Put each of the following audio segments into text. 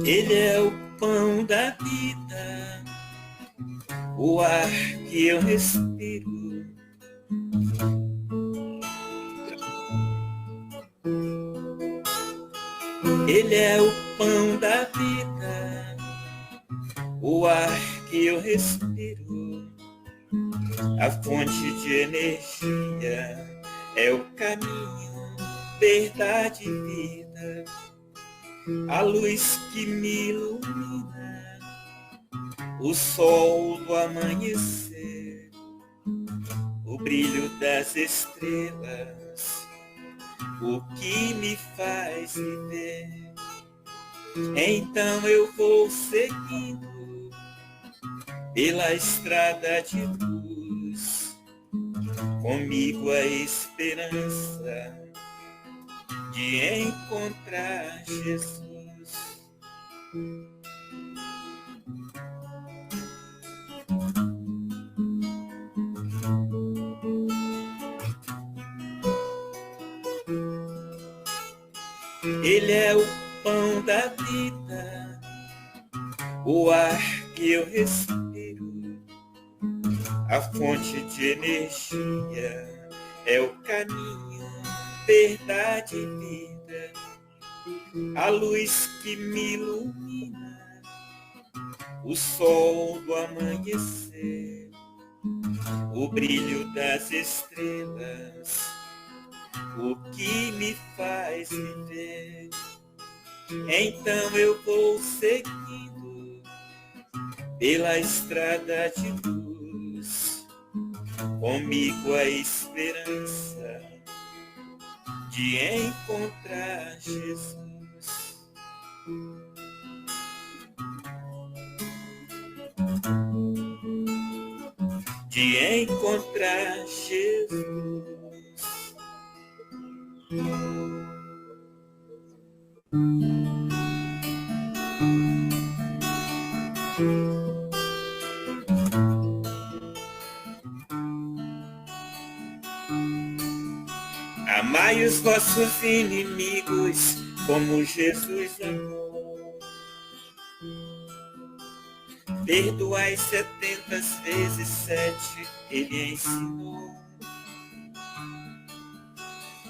Ele é o pão da vida, o ar que eu respiro. Ele é o pão da vida, o ar que eu respiro. A fonte de energia é o caminho, verdade e vida. A luz que me ilumina, o sol do amanhecer, o brilho das estrelas, o que me faz viver. Então eu vou seguindo pela estrada de luz, comigo a esperança de encontrar Jesus. Ele é o pão da vida, o ar que eu respiro. A fonte de energia é o caminho, verdade e vida. A luz que me ilumina, o sol do amanhecer, o brilho das estrelas, o que me faz viver. Então eu vou seguindo pela estrada de luz, comigo a esperança de encontrar Jesus. De encontrar Jesus. Amai os vossos inimigos como Jesus amou. Perdoai 70 vezes 7, ele ensinou.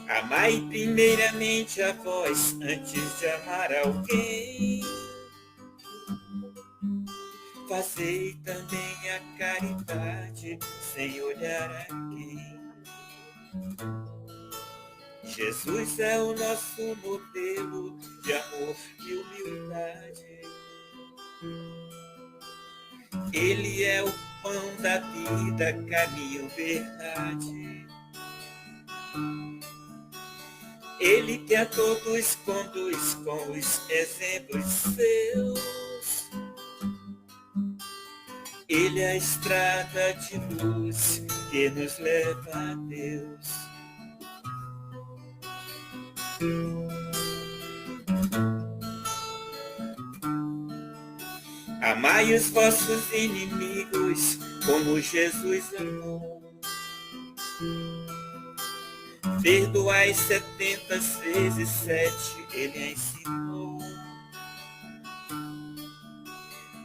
Amai primeiramente a vós antes de amar alguém. Fazei também a caridade sem olhar a quem. Jesus é o nosso modelo de amor e humildade. Ele é o pão da vida, caminho, verdade. Ele que a todos conduz com os exemplos seus. Ele é a estrada de luz que nos leva a Deus. Amai os vossos inimigos como Jesus amou. Perdoai 70 vezes 7, ele ensinou.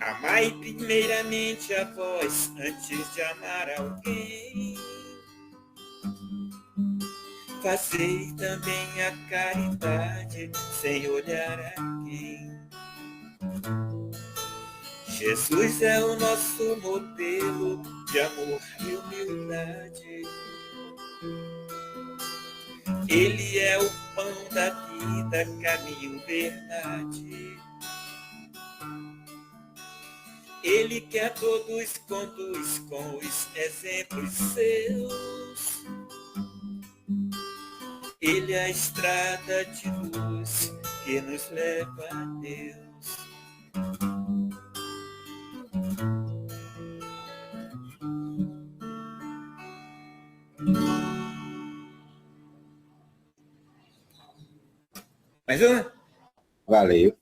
Amai primeiramente a vós antes de amar alguém. Fazei também a caridade sem olhar a quem. Jesus é o nosso modelo de amor e humildade. Ele é o pão da vida, caminho, verdade. Ele que a todos conduz com os exemplos seus. Ele é a estrada de luz que nos leva a Deus. Mais uma? Valeu.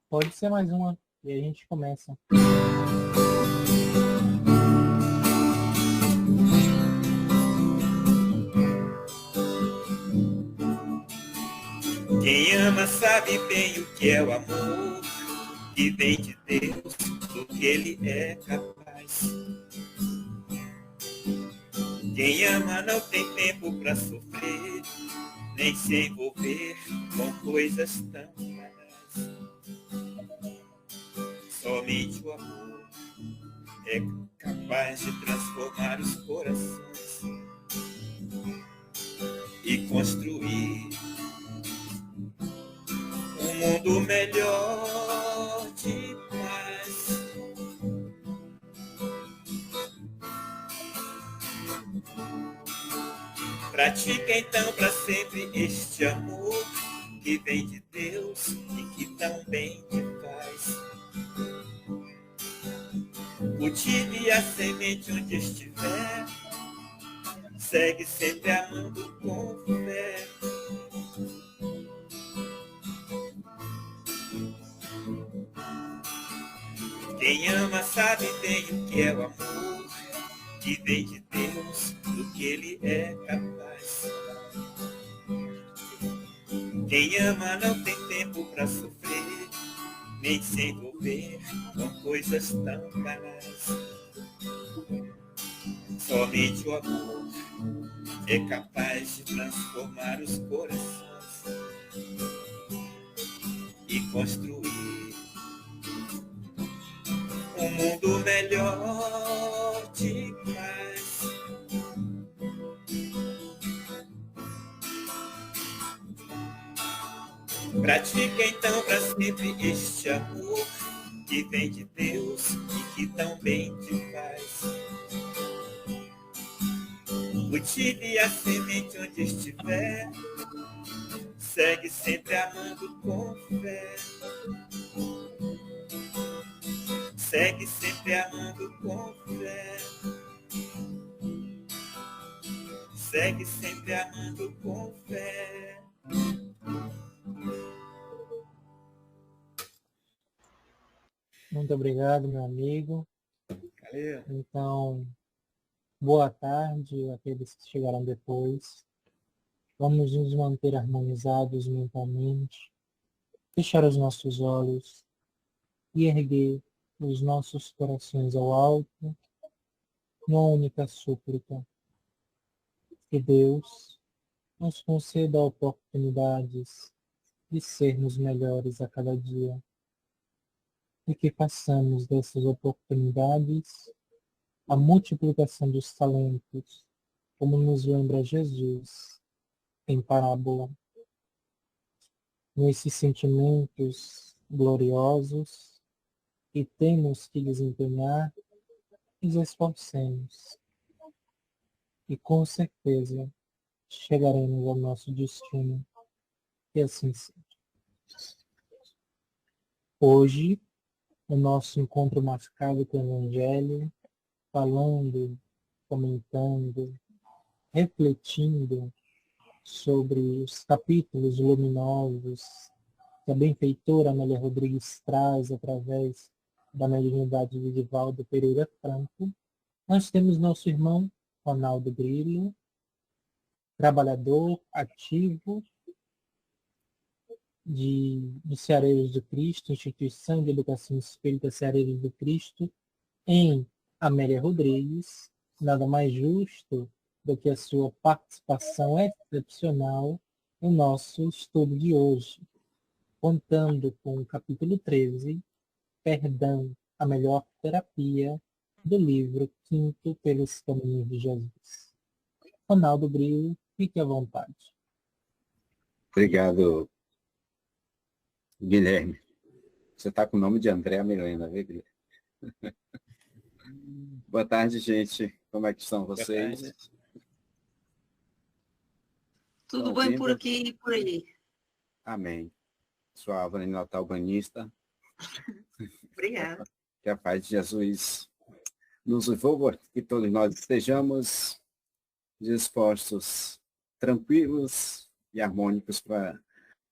Pode ser mais uma, e a gente começa. Quem ama sabe bem o que é o amor, que vem de Deus, do que Ele é capaz. Quem ama não tem tempo para sofrer, nem se envolver com coisas tão banais. Somente o amor é capaz de transformar os corações e construir um mundo melhor de paz. Pratica então para sempre este amor que vem de Deus e que tão bem te faz. Cultive a semente onde estiver, segue sempre amando com fé. Quem ama sabe bem o que é o amor, que vem de Deus, do que Ele é capaz. Quem ama não tem tempo para sofrer, nem se envolver com coisas tão banais. Somente o amor é capaz de transformar os corações e construir um mundo melhor de paz. Pratica então para sempre este amor que vem de Deus e que tão bem te faz. Cultive a semente onde estiver, segue sempre amando com fé. Segue sempre amando com fé. Segue sempre amando com fé. Muito obrigado, meu amigo. Valeu. Então, boa tarde àqueles que chegaram depois. Vamos nos manter harmonizados mentalmente, fechar os nossos olhos e erguer os nossos corações ao alto, numa única súplica. Que Deus nos conceda oportunidades de sermos melhores a cada dia e que façamos dessas oportunidades a multiplicação dos talentos, como nos lembra Jesus em parábola. Nesses sentimentos gloriosos que temos que desempenhar, nos esforcemos e com certeza chegaremos ao nosso destino, e assim seja. Hoje, o nosso encontro marcado com o Evangelho, falando, comentando, refletindo sobre os capítulos luminosos que a benfeitora Amélia Rodrigues traz através da mediunidade de Divaldo Pereira Franco. Nós temos nosso irmão Ronaldo Grilo, trabalhador ativo de Ceareiros do Cristo, Instituição de Educação Espírita Ceareiros do Cristo, em Amélia Rodrigues. Nada mais justo do que a sua participação excepcional no nosso estudo de hoje, contando com o capítulo 13, Perdão, a melhor terapia, do livro Quinto pelos Caminhos de Jesus. Ronaldo Grilo, fique à vontade. Obrigado, Guilherme. Você está com o nome de Andréa Milena, viu, Guilherme? Boa tarde, gente. Como é que estão vocês? Tudo bem por aqui e por aí. Amém. Sou a Álvaro Natal Banista. Obrigada. Que a paz de Jesus nos envolva, que todos nós estejamos dispostos, tranquilos e e harmônicos para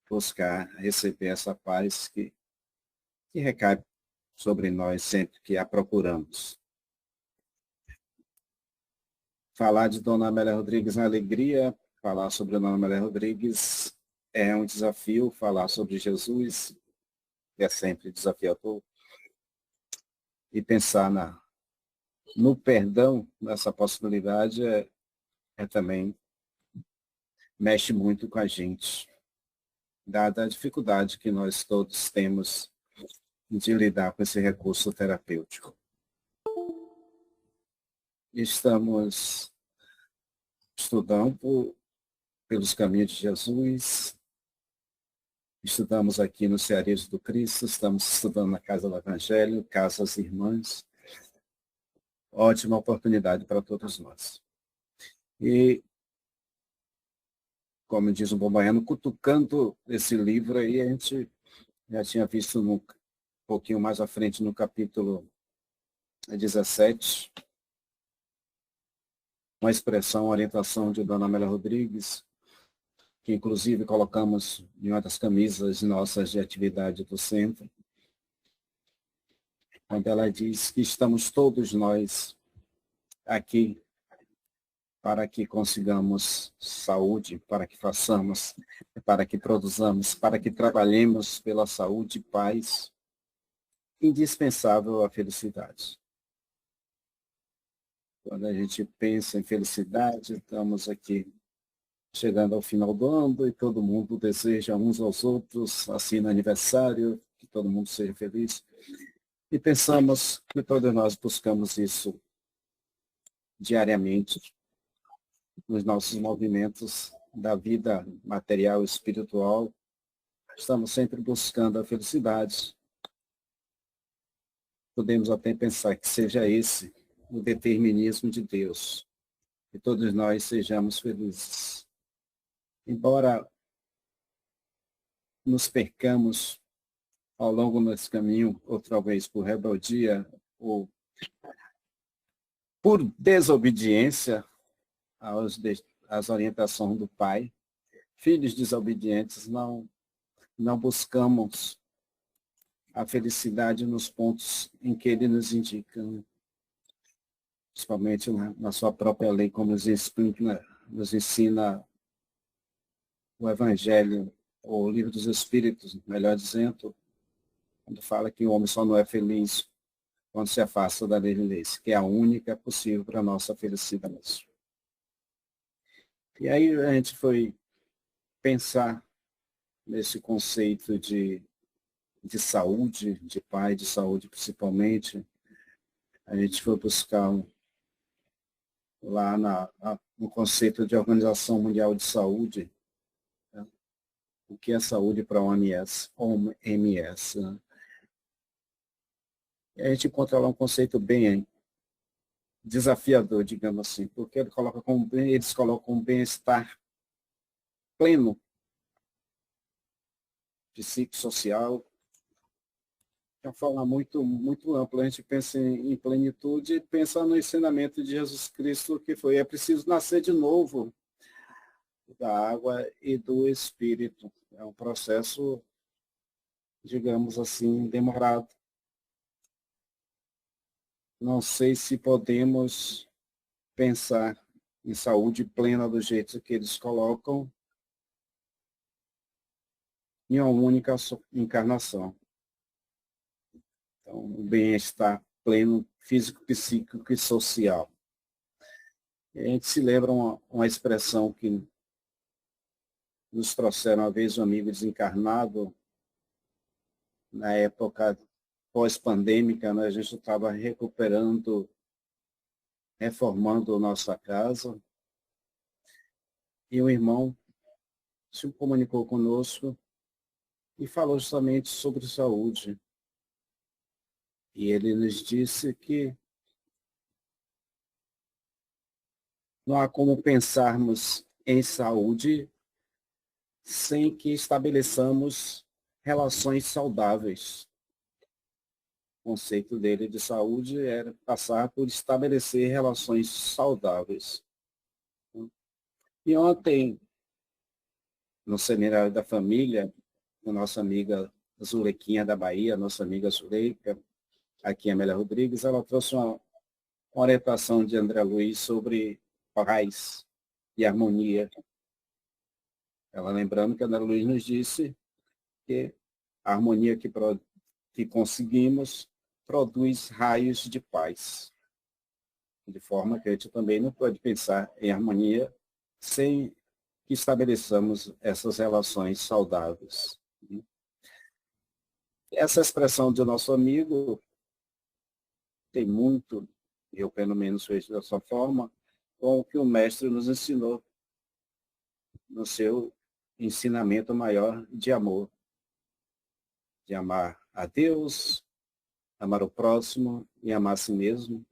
buscar receber essa paz que recai sobre nós sempre que a procuramos. Falar de Dona Amélia Rodrigues na alegria, falar sobre a Dona Amélia Rodrigues é um desafio, falar sobre Jesus é sempre desafiador. E pensar no perdão, nessa possibilidade, também mexe muito com a gente, dada a dificuldade que nós todos temos de lidar com esse recurso terapêutico. Estamos estudando pelos caminhos de Jesus, estudamos aqui no Ceareiros do Cristo, estamos estudando na Casa do Evangelho, Casas Irmãs. Ótima oportunidade para todos nós. E, como diz o bom baiano, cutucando esse livro aí, a gente já tinha visto um pouquinho mais à frente no capítulo 17, uma expressão, uma orientação de Dona Amélia Rodrigues, que inclusive colocamos em uma das camisas nossas de atividade do centro, onde ela diz que estamos todos nós aqui para que consigamos saúde, para que façamos, para que produzamos, para que trabalhemos pela saúde e paz, indispensável à felicidade. Quando a gente pensa em felicidade, estamos aqui chegando ao final do ano e todo mundo deseja uns aos outros, assim no aniversário, que todo mundo seja feliz. E pensamos que todos nós buscamos isso diariamente nos nossos movimentos da vida material e espiritual. Estamos sempre buscando a felicidade. Podemos até pensar que seja esse o determinismo de Deus, que todos nós sejamos felizes. Embora nos percamos ao longo desse caminho, outra vez por rebeldia ou por desobediência às orientações do Pai, filhos desobedientes, não buscamos a felicidade nos pontos em que Ele nos indica, principalmente na sua própria lei, como nos ensina o Evangelho, ou o Livro dos Espíritos, melhor dizendo, quando fala que o homem só não é feliz quando se afasta da lei de leis, que é a única possível para a nossa felicidade. E aí a gente foi pensar nesse conceito de saúde, de paz, de saúde principalmente. A gente foi buscar lá no conceito de Organização Mundial de Saúde, né? O que é saúde para a OMS, né? E a gente encontra lá um conceito bem desafiador, digamos assim, porque eles colocam um bem-estar pleno, psicossocial, de uma forma muito, muito ampla. A gente pensa em plenitude e pensa no ensinamento de Jesus Cristo, que é preciso nascer de novo da água e do Espírito. É um processo, digamos assim, demorado. Não sei se podemos pensar em saúde plena do jeito que eles colocam em uma única encarnação. Então, o bem-estar pleno, físico, psíquico e social. E a gente se lembra uma expressão que nos trouxeram uma vez um amigo desencarnado, na época pós-pandêmica, né? A gente estava reformando nossa casa, e um irmão se comunicou conosco e falou justamente sobre saúde. E ele nos disse que não há como pensarmos em saúde sem que estabeleçamos relações saudáveis. O conceito dele de saúde era passar por estabelecer relações saudáveis. E ontem, no Seminário da Família, com nossa amiga Zulequinha da Bahia, nossa amiga Zuleika, aqui Amélia Rodrigues, ela trouxe uma orientação de André Luiz sobre paz e harmonia. Ela lembrando que André Luiz nos disse que a harmonia que conseguimos produz raios de paz. De forma que a gente também não pode pensar em harmonia sem que estabeleçamos essas relações saudáveis. Essa expressão do nosso amigo tem muito, eu pelo menos vejo dessa forma, com o que o mestre nos ensinou no seu ensinamento maior de amor. De amar a Deus, amar o próximo e amar a si mesmo.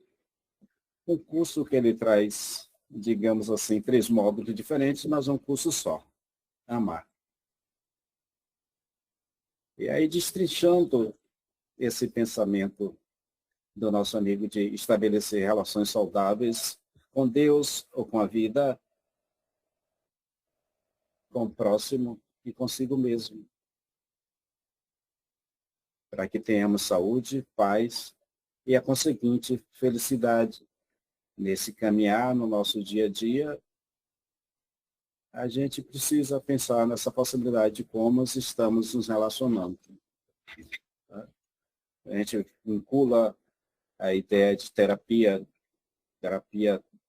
Um curso que ele traz, digamos assim, 3 módulos diferentes, mas um curso só. Amar. E aí, destrinchando esse pensamento do nosso amigo de estabelecer relações saudáveis com Deus ou com a vida, com o próximo e consigo mesmo. Para que tenhamos saúde, paz e a conseguinte felicidade. Nesse caminhar no nosso dia a dia, a gente precisa pensar nessa possibilidade de como estamos nos relacionando. A gente vincula a ideia de terapia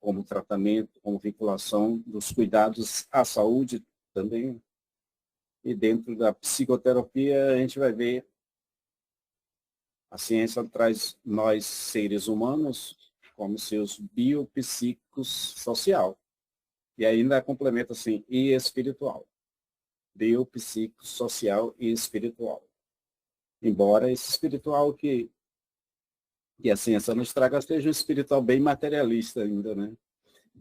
como tratamento, como vinculação dos cuidados à saúde também. E dentro da psicoterapia, a gente vai ver a ciência traz nós, seres humanos, como seus biopsíquicos social. E ainda complementa assim, e espiritual. Biopsíquico, social e espiritual. Embora esse espiritual que a ciência nos traga seja um espiritual bem materialista ainda, né?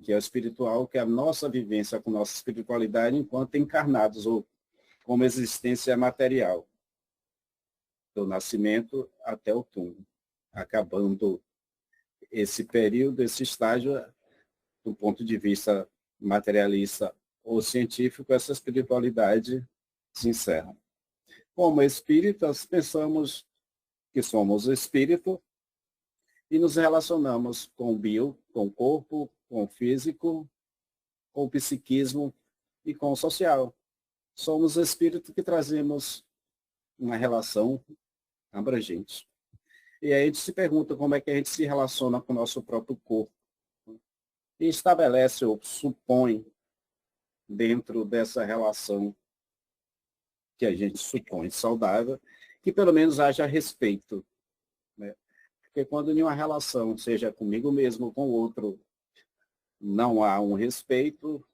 Que é o espiritual, que é a nossa vivência com nossa espiritualidade enquanto encarnados, ou como existência material. Do nascimento até o túmulo. Acabando esse período, esse estágio, do ponto de vista materialista ou científico, essa espiritualidade se encerra. Como espíritas, pensamos que somos espírito e nos relacionamos com o bio, com o corpo, com o físico, com o psiquismo e com o social. Somos espírito que trazemos uma relação abrangente. E aí a gente se pergunta como é que a gente se relaciona com o nosso próprio corpo. E estabelece ou supõe, dentro dessa relação que a gente supõe saudável, que pelo menos haja respeito. Né? Porque quando em uma relação, seja comigo mesmo ou com o outro, não há um respeito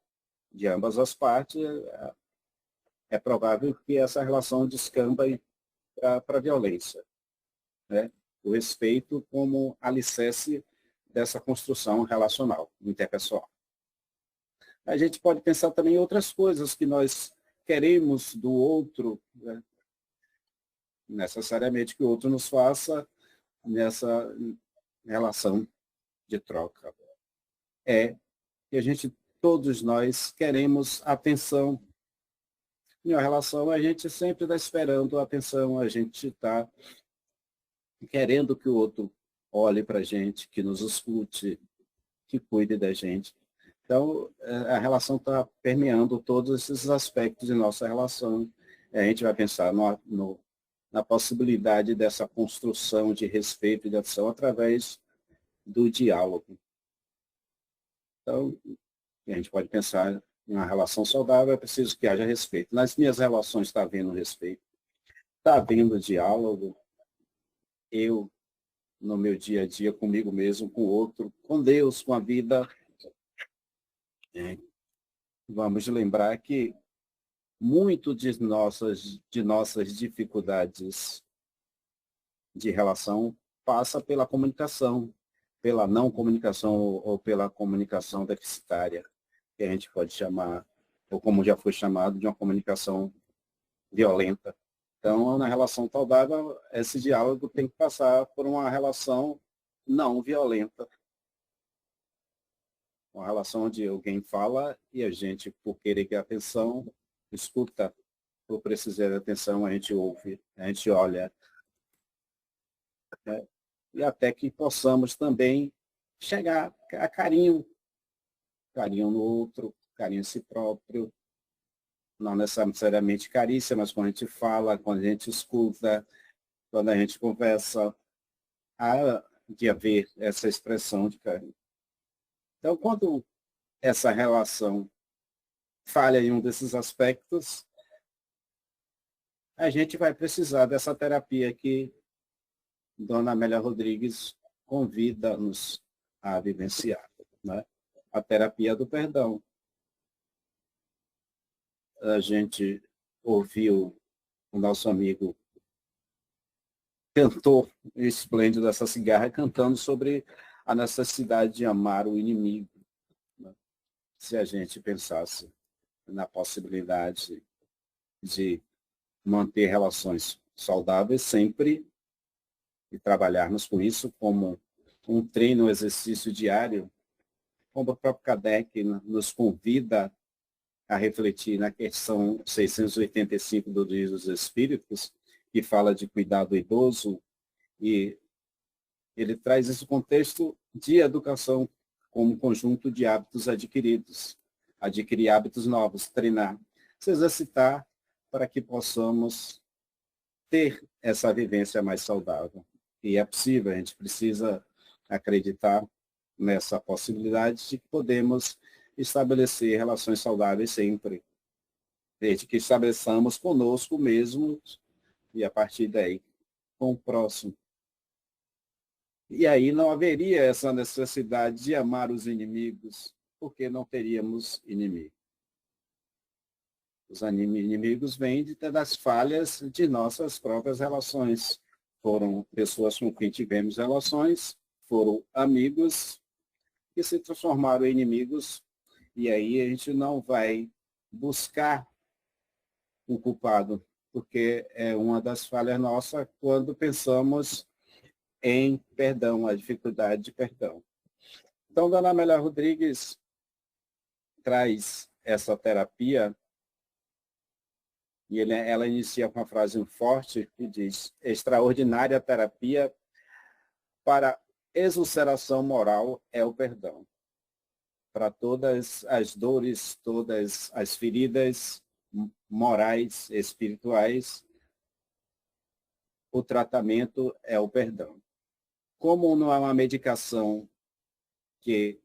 de ambas as partes, é provável que essa relação descamba para a violência. Né? O respeito como alicerce dessa construção relacional, interpessoal. A gente pode pensar também em outras coisas que nós queremos do outro, né? Necessariamente que o outro nos faça nessa relação de troca. É que todos nós queremos atenção. Em uma relação, a gente sempre está esperando atenção, a gente está querendo que o outro olhe para a gente, que nos escute, que cuide da gente. Então, a relação está permeando todos esses aspectos de nossa relação. A gente vai pensar na possibilidade dessa construção de respeito e de atenção através do diálogo. Então, a gente pode pensar em uma relação saudável, é preciso que haja respeito. Nas minhas relações está havendo respeito, está havendo diálogo. Eu, no meu dia a dia, comigo mesmo, com o outro, com Deus, com a vida. Vamos lembrar que muito de nossas dificuldades de relação passa pela comunicação, pela não comunicação ou pela comunicação deficitária, que a gente pode chamar, ou como já foi chamado, de uma comunicação violenta. Então, na relação saudável, esse diálogo tem que passar por uma relação não violenta. Uma relação onde alguém fala e a gente, por querer que a atenção, escuta, por precisar de atenção, a gente ouve, a gente olha, né? E até que possamos também chegar a carinho no outro, carinho em si próprio, não necessariamente carícia, mas quando a gente fala, quando a gente escuta, quando a gente conversa, há de haver essa expressão de carinho. Então, quando essa relação falha em um desses aspectos, a gente vai precisar dessa terapia que Dona Amélia Rodrigues convida-nos a vivenciar, né? A terapia do perdão. A gente ouviu o nosso amigo cantor esplêndido dessa cigarra cantando sobre a necessidade de amar o inimigo, né? Se a gente pensasse na possibilidade de manter relações saudáveis sempre e trabalharmos com isso como um treino, um exercício diário, como o próprio Kardec nos convida a refletir na questão 685 do Livro dos Espíritos, que fala de cuidado idoso, e ele traz esse contexto de educação como conjunto de hábitos adquiridos, adquirir hábitos novos, treinar, se exercitar para que possamos ter essa vivência mais saudável. E é possível, a gente precisa acreditar nessa possibilidade de que podemos estabelecer relações saudáveis sempre, desde que estabeleçamos conosco mesmo e a partir daí com o próximo. E aí não haveria essa necessidade de amar os inimigos, porque não teríamos inimigo. Os inimigos vêm das falhas de nossas próprias relações. Foram pessoas com quem tivemos relações, foram amigos que se transformaram em inimigos, e aí a gente não vai buscar o culpado, porque é uma das falhas nossas quando pensamos em perdão, a dificuldade de perdão. Então, Dona Amélia Rodrigues traz essa terapia, e ela inicia com uma frase forte que diz: extraordinária terapia para exulceração moral é o perdão. Para todas as dores, todas as feridas morais, espirituais, o tratamento é o perdão. Como não é uma medicação que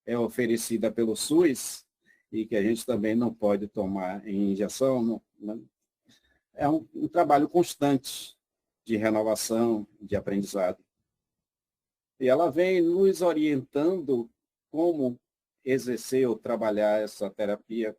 é oferecida pelo SUS e que a gente também não pode tomar em injeção, é um trabalho constante de renovação, de aprendizado. E ela vem nos orientando como exercer ou trabalhar essa terapia.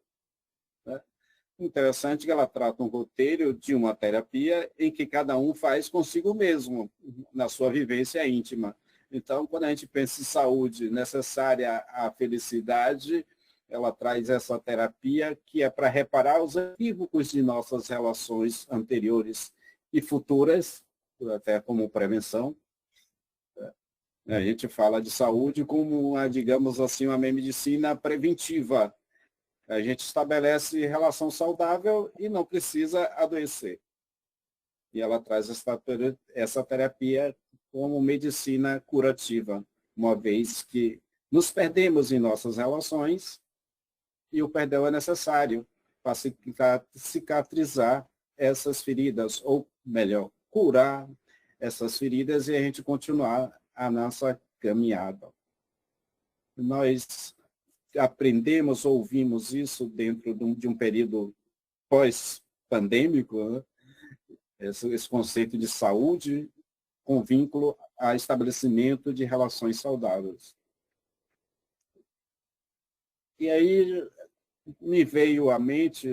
Interessante que ela trata um roteiro de uma terapia em que cada um faz consigo mesmo, na sua vivência íntima. Então, quando a gente pensa em saúde necessária à felicidade, ela traz essa terapia que é para reparar os equívocos de nossas relações anteriores e futuras, até como prevenção. A gente fala de saúde como, digamos assim, uma medicina preventiva. A gente estabelece relação saudável e não precisa adoecer. E ela traz essa terapia como medicina curativa, uma vez que nos perdemos em nossas relações e o perdão é necessário para cicatrizar essas feridas, ou melhor, curar essas feridas e a gente continuar a nossa caminhada. Nós aprendemos, ouvimos isso dentro de um período pós-pandêmico, né? Esse conceito de saúde com vínculo a estabelecimento de relações saudáveis. E aí me veio à mente,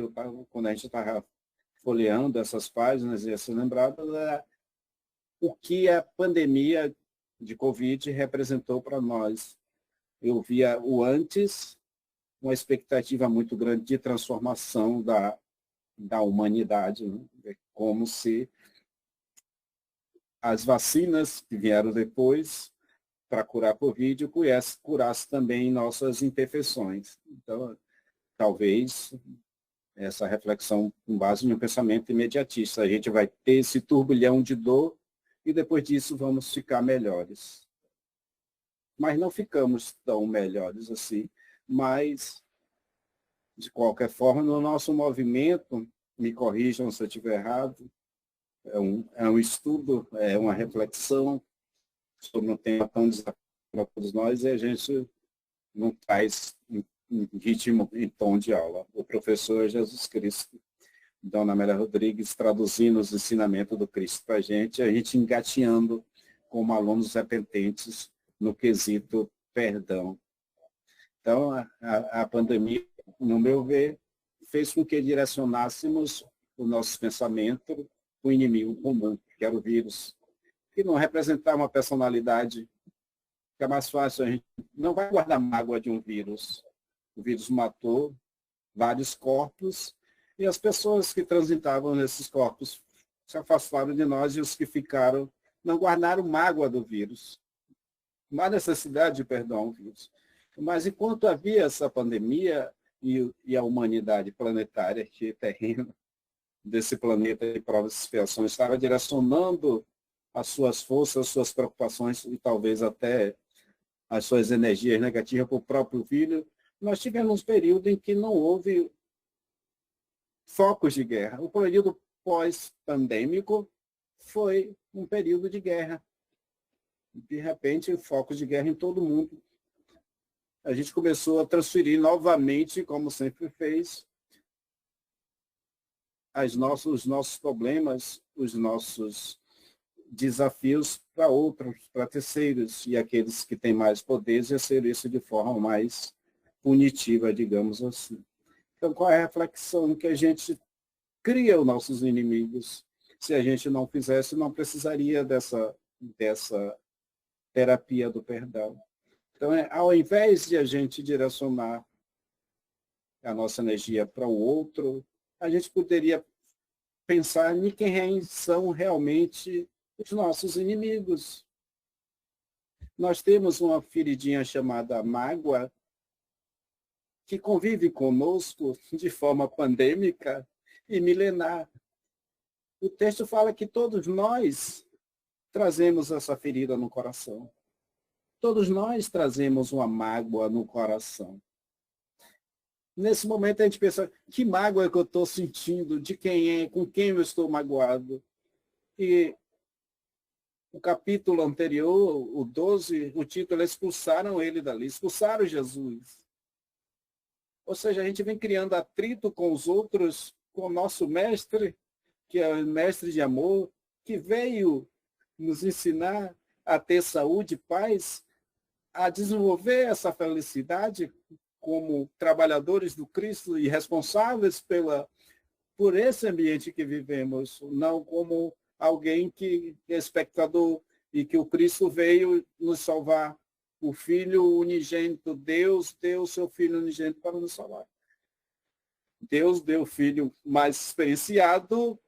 quando a gente estava folheando essas páginas e se lembrava o que a pandemia de Covid representou para nós. Eu via o antes, uma expectativa muito grande de transformação da humanidade, né? Como se as vacinas que vieram depois para curar a Covid curasse também nossas imperfeições. Então, talvez essa reflexão com base em um pensamento imediatista. A gente vai ter esse turbilhão de dor e depois disso vamos ficar melhores. Mas não ficamos tão melhores assim. Mas, de qualquer forma, no nosso movimento, me corrijam se eu estiver errado, é um estudo, é uma reflexão sobre um tema tão desafiador para todos nós, e a gente não traz em ritmo, em tom de aula. O professor Jesus Cristo, Dona Amélia Rodrigues, traduzindo os ensinamentos do Cristo para a gente engateando como alunos repetentes no quesito perdão. Então, a pandemia, no meu ver, fez com que direcionássemos o nosso pensamento para o inimigo comum, que era o vírus, que não representava uma personalidade, que é mais fácil, a gente não vai guardar mágoa de um vírus. O vírus matou vários corpos e as pessoas que transitavam nesses corpos se afastaram de nós, e os que ficaram não guardaram mágoa do vírus. Não há necessidade de perdão ao vírus. Mas enquanto havia essa pandemia e a humanidade planetária, que é terreno desse planeta de provas e expiações, estava direcionando as suas forças, as suas preocupações e talvez até as suas energias negativas para o próprio filho, nós tivemos um período em que não houve focos de guerra. O período pós-pandêmico foi um período de guerra. De repente, focos de guerra em todo mundo. A gente começou a transferir novamente, como sempre fez, os nossos problemas, os nossos desafios para outros, para terceiros, e aqueles que têm mais poder exercer isso de forma mais punitiva, digamos assim. Então, qual é a reflexão? Que a gente cria os nossos inimigos. Se a gente não fizesse, não precisaria dessa terapia do perdão. Então, ao invés de a gente direcionar a nossa energia para o outro, a gente poderia pensar em quem são realmente os nossos inimigos. Nós temos uma feridinha chamada mágoa, que convive conosco de forma pandêmica e milenar. O texto fala que todos nós trazemos essa ferida no coração. Todos nós trazemos uma mágoa no coração. Nesse momento a gente pensa, que mágoa que eu estou sentindo, de quem é, com quem eu estou magoado. E o capítulo anterior, o 12, o título é expulsaram ele dali, expulsaram Jesus. Ou seja, a gente vem criando atrito com os outros, com o nosso mestre, que é o mestre de amor, que veio nos ensinar a ter saúde e paz, a desenvolver essa felicidade como trabalhadores do Cristo e responsáveis por esse ambiente que vivemos, não como alguém que é espectador e que o Cristo veio nos salvar. O Filho unigênito, Deus deu o seu Filho unigênito para nos salvar. Deus deu o Filho mais experienciado,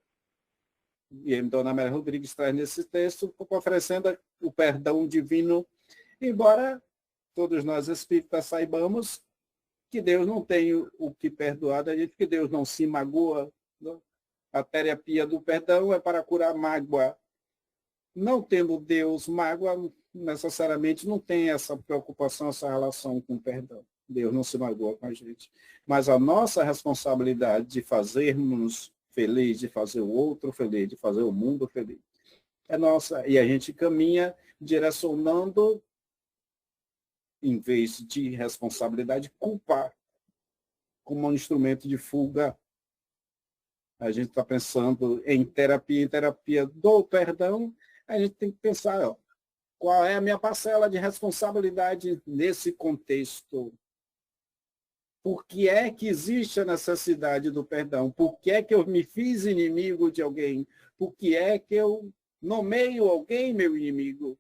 e a Dona Amélia Rodrigues traz nesse texto, oferecendo o perdão divino, embora todos nós espíritas saibamos que Deus não tem o que perdoar da gente, que Deus não se magoa. Não? A terapia do perdão é para curar mágoa. Não tendo Deus mágoa, necessariamente não tem essa preocupação, essa relação com o perdão. Deus não se magoa com a gente. Mas a nossa responsabilidade de fazermos feliz, de fazer o outro feliz, de fazer o mundo feliz, é nossa. E a gente caminha direcionando, em vez de responsabilidade, culpar como um instrumento de fuga. A gente está pensando em terapia do perdão, a gente tem que pensar, ó, qual é a minha parcela de responsabilidade nesse contexto? Por que é que existe a necessidade do perdão? Por que é que eu me fiz inimigo de alguém? Por que é que eu nomeio alguém meu inimigo?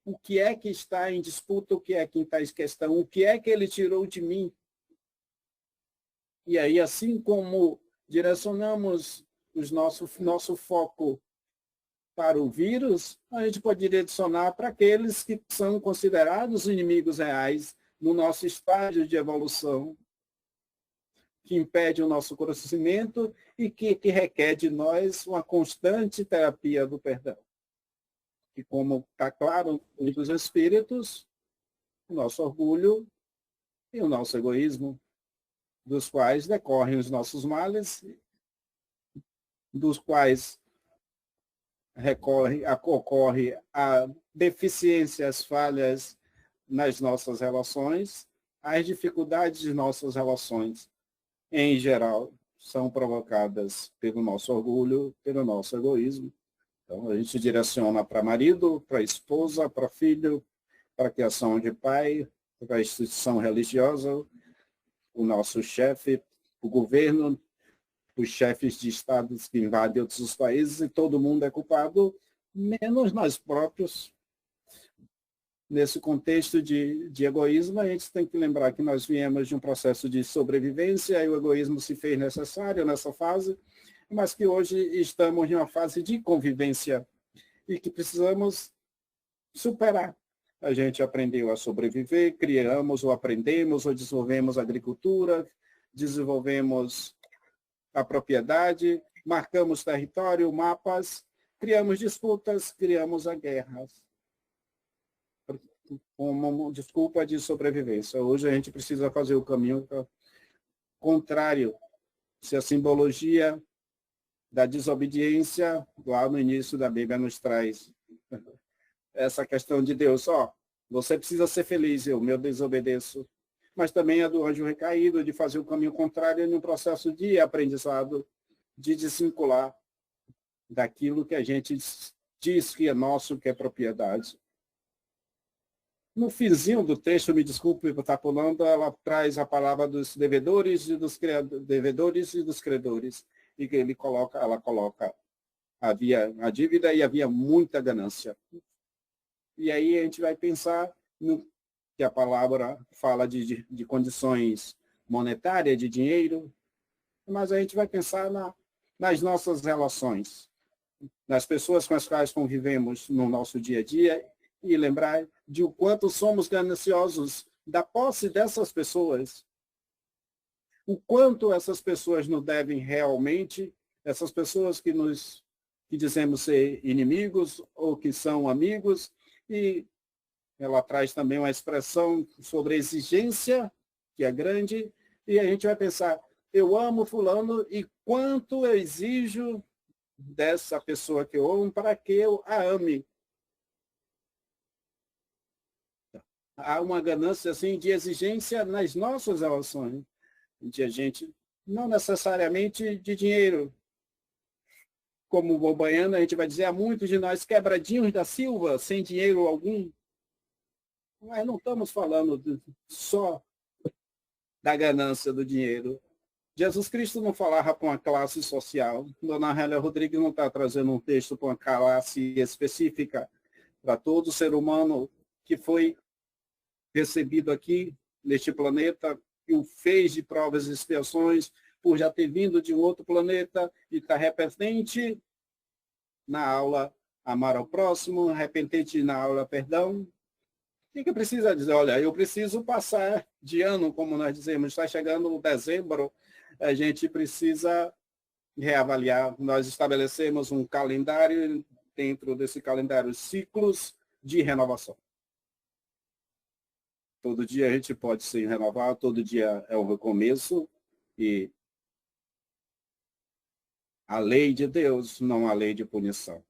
O que é que está em disputa? O que é que está em questão? O que é que ele tirou de mim? E aí, assim como direcionamos nosso foco para o vírus, a gente pode direcionar para aqueles que são considerados inimigos reais no nosso estágio de evolução. que impede o nosso conhecimento e que requer de nós uma constante terapia do perdão. E como está claro no livro dos Espíritos, o nosso orgulho e o nosso egoísmo, dos quais decorrem os nossos males, dos quais ocorre a deficiências, falhas nas nossas relações, as dificuldades de nossas relações, em geral, são provocadas pelo nosso orgulho, pelo nosso egoísmo. Então, a gente direciona para marido, para esposa, para filho, para a criação de pai, para a instituição religiosa, o nosso chefe, o governo, os chefes de estados que invadem outros países, e todo mundo é culpado, menos nós próprios. Nesse contexto de egoísmo, a gente tem que lembrar que nós viemos de um processo de sobrevivência e o egoísmo se fez necessário nessa fase, mas que hoje estamos em uma fase de convivência e que precisamos superar. A gente aprendeu a sobreviver, criamos ou aprendemos ou desenvolvemos agricultura, desenvolvemos a propriedade, marcamos território, mapas, criamos disputas, criamos a guerras como desculpa de sobrevivência. Hoje a gente precisa fazer o caminho contrário. Se a simbologia da desobediência, lá no início da Bíblia, nos traz essa questão de Deus, você precisa ser feliz, eu desobedeço. Mas também é do anjo recaído, de fazer o caminho contrário em um processo de aprendizado, de desvincular daquilo que a gente diz que é nosso, que é propriedade. No finzinho do texto, me desculpe por estar pulando, ela traz a palavra dos devedores e dos credores, e que ela coloca, havia a dívida e havia muita ganância. E aí a gente vai pensar no que a palavra fala de condições monetárias, de dinheiro, mas a gente vai pensar nas nossas relações, nas pessoas com as quais convivemos no nosso dia a dia, e lembrar de o quanto somos gananciosos da posse dessas pessoas, o quanto essas pessoas nos devem realmente, essas pessoas que dizemos ser inimigos ou que são amigos, e ela traz também uma expressão sobre exigência, que é grande, e a gente vai pensar, eu amo fulano e quanto eu exijo dessa pessoa que eu amo para que eu a ame. Há uma ganância assim, de exigência nas nossas relações, de a gente, não necessariamente de dinheiro. Como o baiano, a gente vai dizer, há muitos de nós quebradinhos da Silva, sem dinheiro algum. Mas não estamos falando só da ganância do dinheiro. Jesus Cristo não falava para uma classe social. Dona Hélia Rodrigues não está trazendo um texto para uma classe específica, para todo ser humano que foi recebido aqui neste planeta, que o fez de provas e expiações por já ter vindo de um outro planeta e está repetente na aula amar ao próximo, repetente na aula perdão. O que precisa dizer? Olha, eu preciso passar de ano, como nós dizemos, está chegando o dezembro, a gente precisa reavaliar. Nós estabelecemos um calendário, dentro desse calendário, ciclos de renovação. Todo dia a gente pode se renovar, todo dia é um recomeço, e a lei de Deus não é a lei de punição,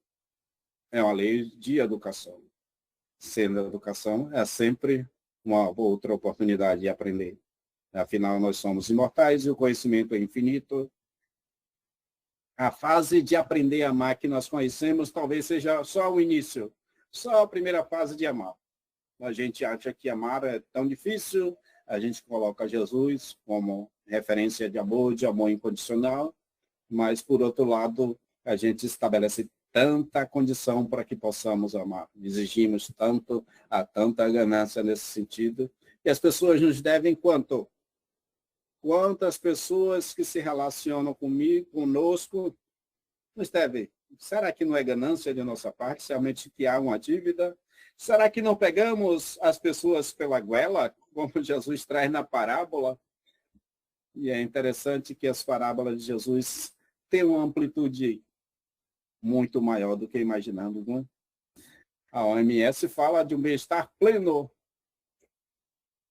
é uma lei de educação. Sendo educação, é sempre uma outra oportunidade de aprender. Afinal, nós somos imortais e o conhecimento é infinito. A fase de aprender a amar que nós conhecemos talvez seja só o início, só a primeira fase de amar. A gente acha que amar é tão difícil, a gente coloca Jesus como referência de amor incondicional, mas, por outro lado, a gente estabelece tanta condição para que possamos amar. Exigimos tanto, há tanta ganância nesse sentido, e as pessoas nos devem quanto? Quantas pessoas que se relacionam conosco, nos devem? Será que não é ganância de nossa parte, realmente que há uma dívida? Será que não pegamos as pessoas pela goela, como Jesus traz na parábola? E é interessante que as parábolas de Jesus têm uma amplitude muito maior do que imaginamos, né? A OMS fala de um bem-estar pleno.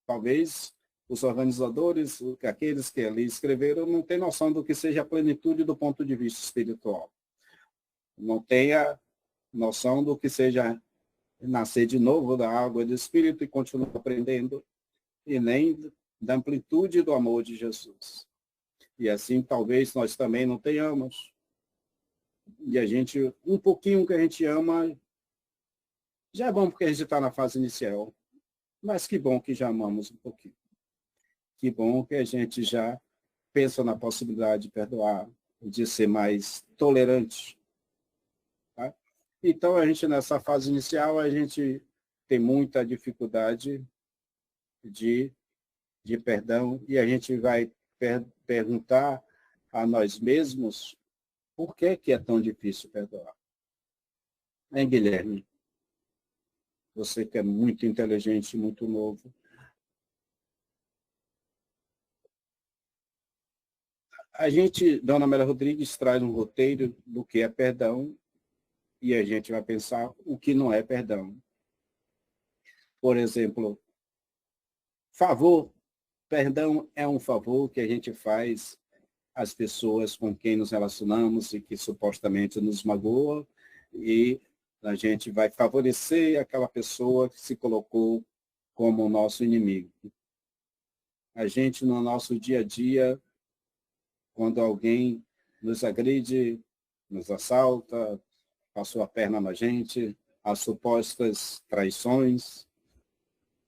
Talvez os organizadores, aqueles que ali escreveram, não têm noção do que seja a plenitude do ponto de vista espiritual. Não tenha noção do que seja nascer de novo da água do Espírito e continuar aprendendo, e nem da amplitude do amor de Jesus. E assim, talvez nós também não tenhamos. E a gente, um pouquinho que a gente ama, já é bom porque a gente está na fase inicial. Mas que bom que já amamos um pouquinho. Que bom que a gente já pensa na possibilidade de perdoar, de ser mais tolerante. Tá? Então, a gente, nessa fase inicial, a gente tem muita dificuldade de perdão, e a gente vai perguntar a nós mesmos por que é tão difícil perdoar. Hein, Guilherme? Você que é muito inteligente, muito novo. A gente, Dona Amélia Rodrigues, traz um roteiro do que é perdão, e a gente vai pensar o que não é perdão. Por exemplo, favor. Perdão é um favor que a gente faz às pessoas com quem nos relacionamos e que supostamente nos magoam, e a gente vai favorecer aquela pessoa que se colocou como o nosso inimigo. A gente, no nosso dia a dia, quando alguém nos agride, nos assalta, passou a perna na gente, as supostas traições,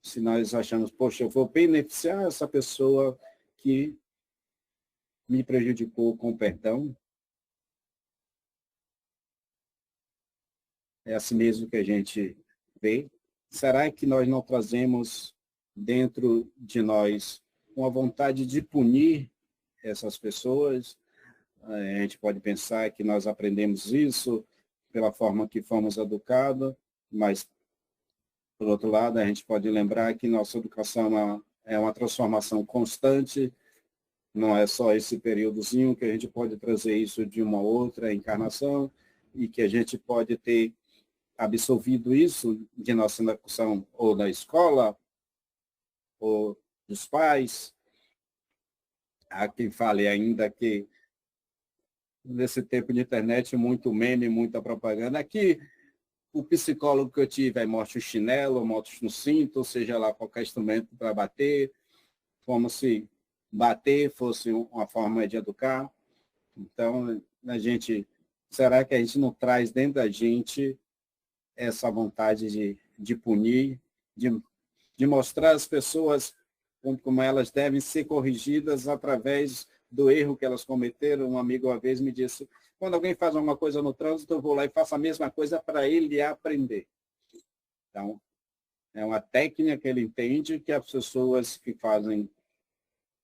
se nós achamos, poxa, eu vou beneficiar essa pessoa que me prejudicou com perdão, é assim mesmo que a gente vê. Será que nós não trazemos dentro de nós uma vontade de punir essas pessoas? A gente pode pensar que nós aprendemos isso pela forma que fomos educados, mas, por outro lado, a gente pode lembrar que nossa educação é uma transformação constante, não é só esse períodozinho que a gente pode trazer isso de uma outra encarnação, e que a gente pode ter absorvido isso de nossa educação ou da escola, ou dos pais. Há quem fale ainda que nesse tempo de internet, muito meme, muita propaganda. Aqui, o psicólogo que eu tive, aí mostra o chinelo, mostra no cinto, seja lá qualquer instrumento para bater, como se bater fosse uma forma de educar. Então, será que a gente não traz dentro da gente essa vontade de punir, de mostrar às pessoas como elas devem ser corrigidas através do erro que elas cometeram? Um amigo uma vez me disse, quando alguém faz alguma coisa no trânsito, eu vou lá e faço a mesma coisa para ele aprender. Então, é uma técnica que ele entende que as pessoas que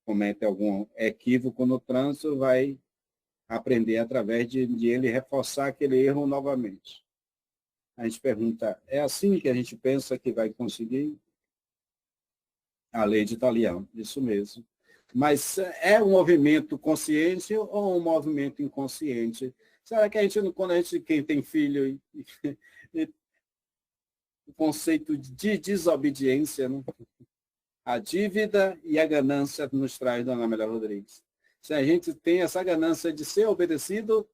cometem algum equívoco no trânsito vai aprender através de ele reforçar aquele erro novamente. A gente pergunta, é assim que a gente pensa que vai conseguir? A lei de Italião, isso mesmo. Mas é um movimento consciente ou um movimento inconsciente? Será que quem tem filho, o conceito de desobediência, né? A dívida e a ganância nos traz, Dona Amélia Rodrigues. Se a gente tem essa ganância de ser obedecido,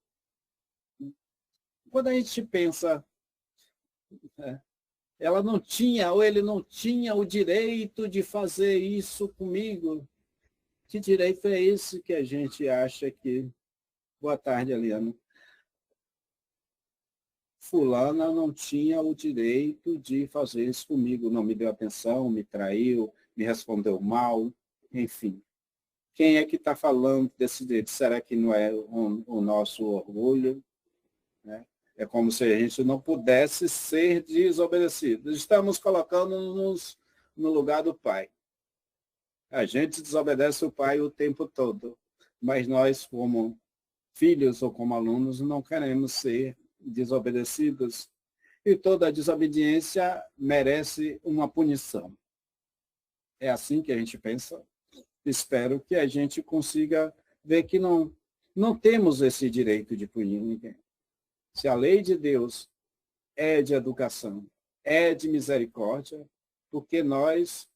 quando a gente pensa, ela não tinha, ou ele não tinha o direito de fazer isso comigo. Que direito é esse que a gente acha que... Boa tarde, Eliana. Fulana não tinha o direito de fazer isso comigo, não me deu atenção, me traiu, me respondeu mal, enfim. Quem é que está falando desse direito? Será que não é o nosso orgulho? Né? É como se a gente não pudesse ser desobedecido. Estamos colocando-nos no lugar do pai. A gente desobedece o pai o tempo todo, mas nós, como filhos ou como alunos, não queremos ser desobedecidos. E toda desobediência merece uma punição. É assim que a gente pensa? espero que a gente consiga ver que não temos esse direito de punir ninguém. Se a lei de Deus é de educação, é de misericórdia, porque nós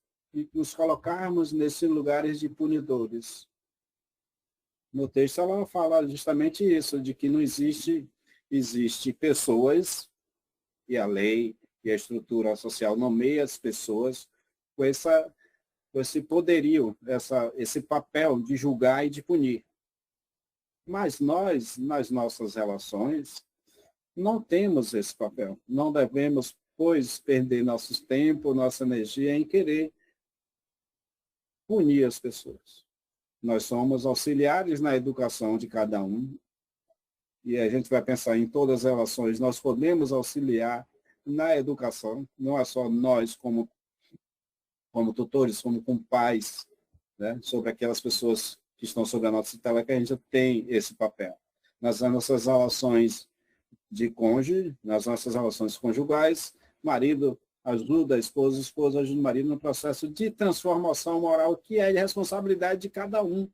nos colocarmos nesses lugares de punidores. No texto ela fala justamente isso, de que não existe pessoas, e a lei e a estrutura social nomeia as pessoas com esse poderio, esse papel de julgar e de punir. Mas nós, nas nossas relações, não temos esse papel. Não devemos, pois, perder nosso tempo, nossa energia em querer punir as pessoas. Nós somos auxiliares na educação de cada um, e a gente vai pensar em todas as relações, nós podemos auxiliar na educação, não é só nós como tutores, como pais, né, sobre aquelas pessoas que estão sob a nossa tutela, que a gente tem esse papel. Nas nossas relações de cônjuge, nas nossas relações conjugais, marido ajuda a esposa ajuda o marido no processo de transformação moral, que é de responsabilidade de cada um.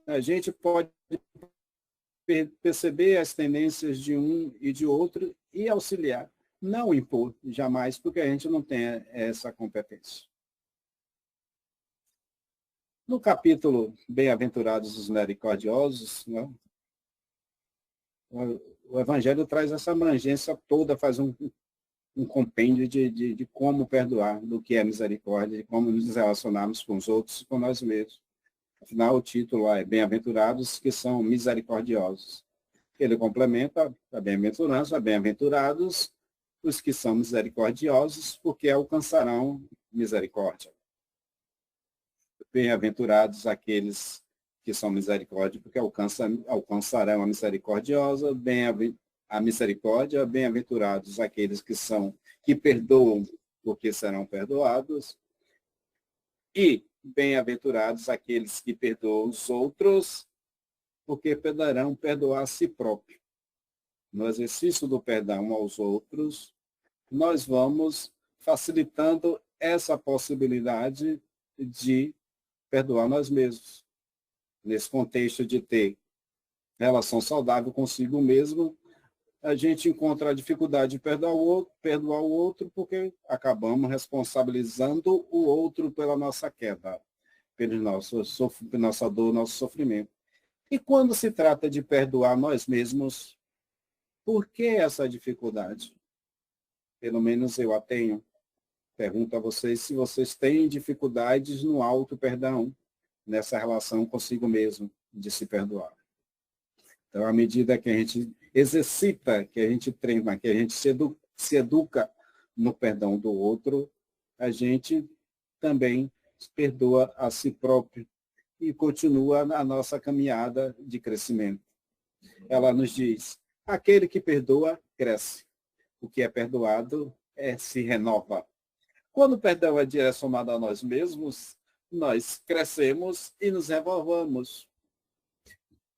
A gente pode perceber as tendências de um e de outro e auxiliar, não impor jamais, porque a gente não tem essa competência. No capítulo Bem-aventurados os misericordiosos, né, o Evangelho traz essa abrangência toda, faz um compêndio de como perdoar, do que é misericórdia, de como nos relacionarmos com os outros e com nós mesmos. Afinal, o título é Bem-aventurados que são misericordiosos. Ele complementa a bem-aventurança, bem-aventurados os que são misericordiosos, porque alcançarão misericórdia. Bem-aventurados aqueles que são misericórdia, porque alcançarão a misericordiosa, a misericórdia, bem-aventurados aqueles que perdoam, porque serão perdoados, e bem-aventurados aqueles que perdoam os outros, porque poderão perdoar a si próprio. No exercício do perdão aos outros, nós vamos facilitando essa possibilidade de perdoar nós mesmos. Nesse contexto de ter relação saudável consigo mesmo, a gente encontra a dificuldade de perdoar o outro porque acabamos responsabilizando o outro pela nossa queda, pela nossa dor, nosso sofrimento. E quando se trata de perdoar nós mesmos, por que essa dificuldade? Pelo menos eu a tenho. Pergunto a vocês se vocês têm dificuldades no auto-perdão, nessa relação consigo mesmo, de se perdoar. Então, à medida que a gente exercita, que a gente treina, que a gente se educa no perdão do outro, a gente também perdoa a si próprio e continua a nossa caminhada de crescimento. Ela nos diz, aquele que perdoa, cresce. O que é perdoado se renova. Quando o perdão é direcionado a nós mesmos, nós crescemos e nos renovamos.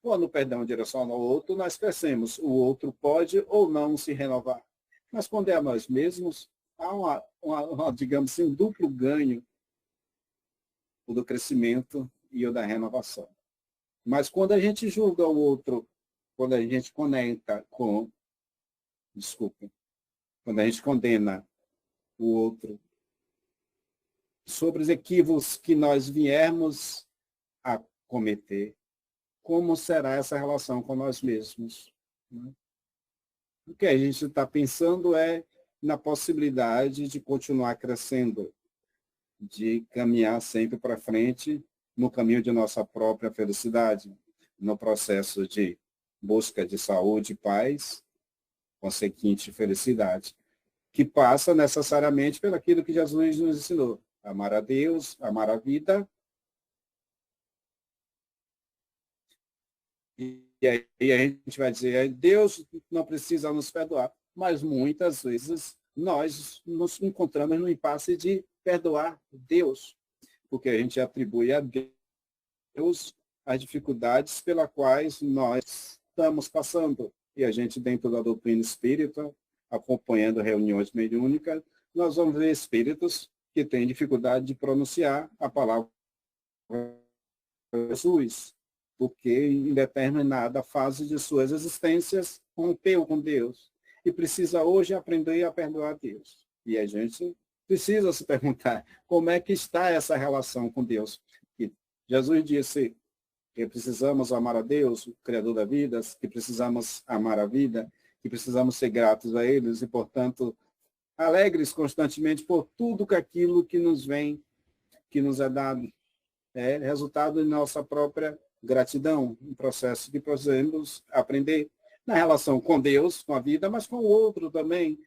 Quando o perdão é direcionado ao outro, nós crescemos. O outro pode ou não se renovar. Mas quando é a nós mesmos, há digamos assim, um duplo ganho, o do crescimento e o da renovação. Mas quando a gente julga o outro, quando a gente quando a gente condena o outro sobre os equívocos que nós viermos a cometer, como será essa relação com nós mesmos? O que a gente está pensando é na possibilidade de continuar crescendo, de caminhar sempre para frente no caminho de nossa própria felicidade, no processo de busca de saúde e paz, consequente felicidade, que passa necessariamente pelo aquilo que Jesus nos ensinou. Amar a Deus, amar a vida. E aí a gente vai dizer, Deus não precisa nos perdoar. Mas muitas vezes nós nos encontramos no impasse de perdoar Deus, porque a gente atribui a Deus as dificuldades pelas quais nós estamos passando. E a gente, dentro da doutrina espírita, acompanhando reuniões mediúnicas, nós vamos ver espíritos que têm dificuldade de pronunciar a palavra Jesus, porque em determinada fase de suas existências rompeu com Deus e precisa hoje aprender a perdoar a Deus. E a gente precisa se perguntar como é que está essa relação com Deus. E Jesus disse que precisamos amar a Deus, o Criador da vida, que precisamos amar a vida, que precisamos ser gratos a eles e, portanto, alegres constantemente por tudo aquilo que nos vem, que nos é dado. É resultado de nossa própria gratidão, um processo que precisamos aprender na relação com Deus, com a vida, mas com o outro também,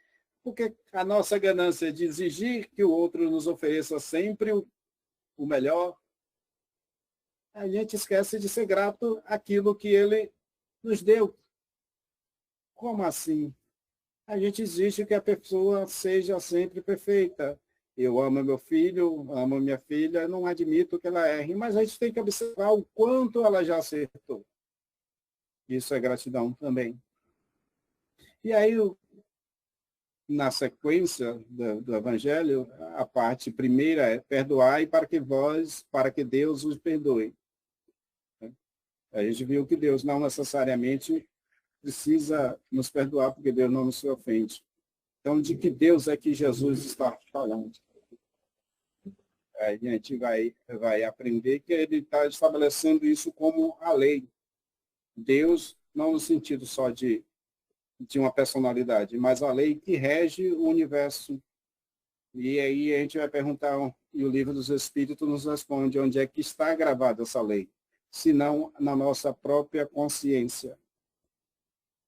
porque a nossa ganância de exigir que o outro nos ofereça sempre o melhor, a gente esquece de ser grato àquilo que ele nos deu. Como assim? A gente exige que a pessoa seja sempre perfeita. Eu amo meu filho, amo minha filha, não admito que ela erre, mas a gente tem que observar o quanto ela já acertou. Isso é gratidão também. E aí, na sequência do Evangelho, a parte primeira é perdoai para que Deus os perdoe. A gente viu que Deus não necessariamente precisa nos perdoar, porque Deus não nos ofende. Então, de que Deus é que Jesus está falando? A gente vai aprender que ele está estabelecendo isso como a lei. Deus, não no sentido só de uma personalidade, mas a lei que rege o universo. E aí a gente vai perguntar, e o Livro dos Espíritos nos responde, onde é que está gravada essa lei? Se não na nossa própria consciência.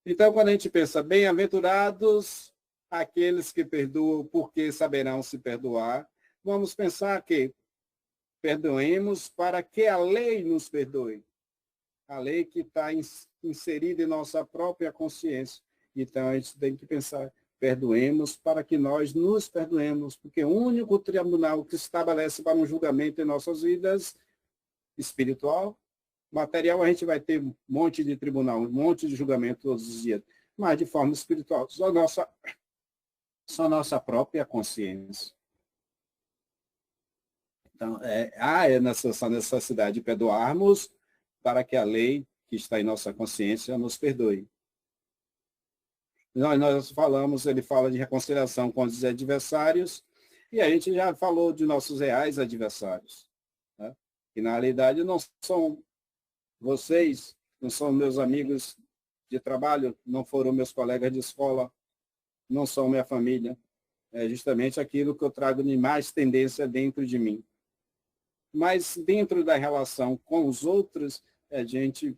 Então, quando a gente pensa, bem-aventurados aqueles que perdoam, porque saberão se perdoar, vamos pensar que perdoemos para que a lei nos perdoe. A lei que está inserida em nossa própria consciência. Então, a gente tem que pensar, perdoemos para que nós nos perdoemos, porque o único tribunal que se estabelece para um julgamento em nossas vidas, espiritual, material, a gente vai ter um monte de tribunal, um monte de julgamento todos os dias, mas de forma espiritual, só nossa própria consciência. Então, há essa necessidade de perdoarmos para que a lei que está em nossa consciência nos perdoe. Nós falamos, ele fala de reconciliação com os adversários, e a gente já falou de nossos reais adversários, né? Que na realidade não são vocês, não são meus amigos de trabalho, não foram meus colegas de escola, não são minha família. É justamente aquilo que eu trago de mais tendência dentro de mim. Mas dentro da relação com os outros, a gente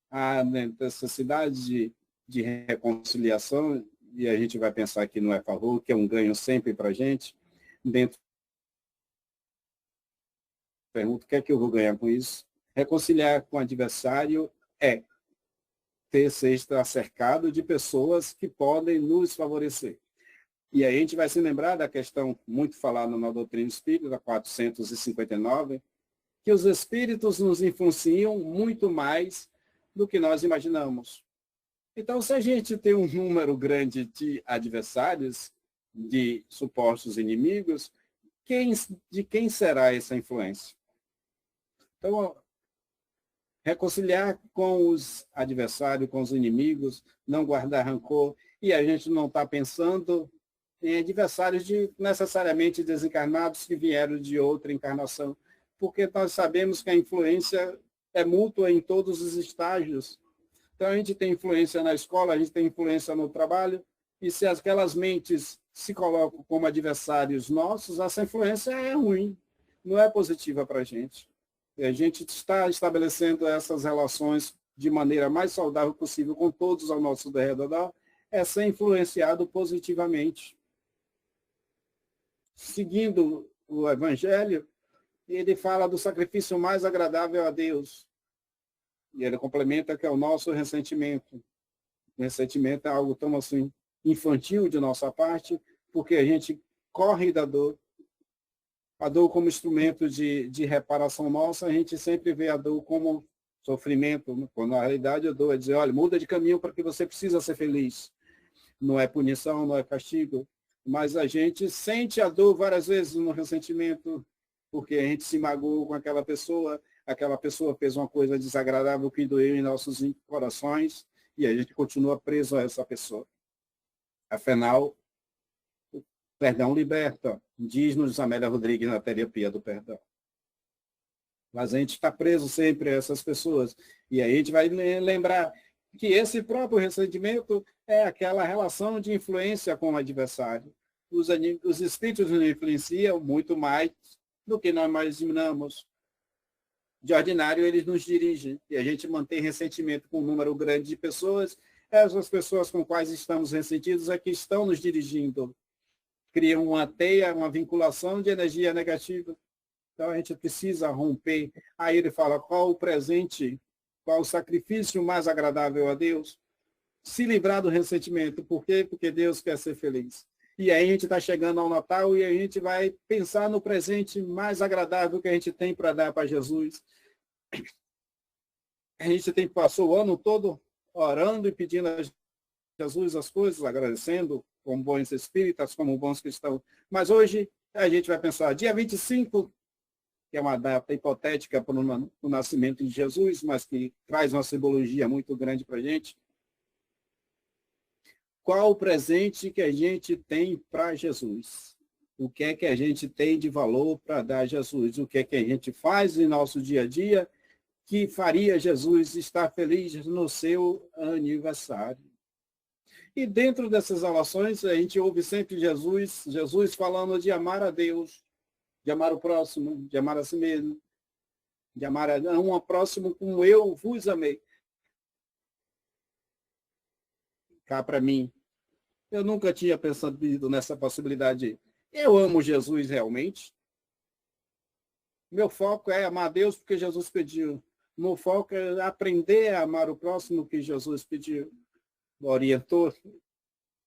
há necessidade de reconciliação, e a gente vai pensar que não é favor, que é um ganho sempre para a gente. Dentro pergunta, o que é que eu vou ganhar com isso? Reconciliar com o adversário é estar cercado de pessoas que podem nos favorecer. E aí a gente vai se lembrar da questão muito falada na doutrina espírita, 459, que os espíritos nos influenciam muito mais do que nós imaginamos. Então, se a gente tem um número grande de adversários, de supostos inimigos, de quem será essa influência? Então, reconciliar com os adversários, com os inimigos, não guardar rancor, e a gente não está pensando em adversários necessariamente desencarnados que vieram de outra encarnação, porque nós sabemos que a influência é mútua em todos os estágios. Então, a gente tem influência na escola, a gente tem influência no trabalho, e se aquelas mentes se colocam como adversários nossos, essa influência é ruim, não é positiva para a gente. E a gente está estabelecendo essas relações de maneira mais saudável possível com todos ao nosso redor, é ser influenciado positivamente. Seguindo o Evangelho, ele fala do sacrifício mais agradável a Deus. E ele complementa que é o nosso ressentimento. O ressentimento é algo tão assim infantil de nossa parte, porque a gente corre da dor. A dor como instrumento de reparação nossa, a gente sempre vê a dor como sofrimento, quando na realidade a dor é dizer, olha, muda de caminho porque você precisa ser feliz. Não é punição, não é castigo, mas a gente sente a dor várias vezes no ressentimento, porque a gente se magoou com aquela pessoa fez uma coisa desagradável que doeu em nossos corações, e a gente continua preso a essa pessoa. Afinal, o perdão liberta, diz-nos Amélia Rodrigues na terapia do perdão. Mas a gente está preso sempre a essas pessoas, e aí a gente vai lembrar que esse próprio ressentimento é aquela relação de influência com o adversário. Os espíritos nos influenciam muito mais do que nós imaginamos. De ordinário, eles nos dirigem, e a gente mantém ressentimento com um número grande de pessoas. Essas pessoas com quais estamos ressentidos é que estão nos dirigindo. Criam uma teia, uma vinculação de energia negativa. Então a gente precisa romper. Aí ele fala qual o presente, qual o sacrifício mais agradável a Deus. Se livrar do ressentimento. Por quê? Porque Deus quer ser feliz. E aí a gente está chegando ao Natal e a gente vai pensar no presente mais agradável que a gente tem para dar para Jesus. A gente passou o ano todo orando e pedindo a Jesus as coisas, agradecendo, como bons espíritas, como bons cristãos. Mas hoje a gente vai pensar, dia 25, que é uma data hipotética para o nascimento de Jesus, mas que traz uma simbologia muito grande para a gente. Qual o presente que a gente tem para Jesus? O que é que a gente tem de valor para dar a Jesus? O que é que a gente faz em nosso dia a dia que faria Jesus estar feliz no seu aniversário? E dentro dessas relações, a gente ouve sempre Jesus falando de amar a Deus, de amar o próximo, de amar a si mesmo, de amar a um próximo como eu vos amei. Cá para mim, eu nunca tinha pensado nessa possibilidade. Eu amo Jesus realmente. Meu foco é amar a Deus porque Jesus pediu. Meu foco é aprender a amar o próximo que Jesus pediu, orientou.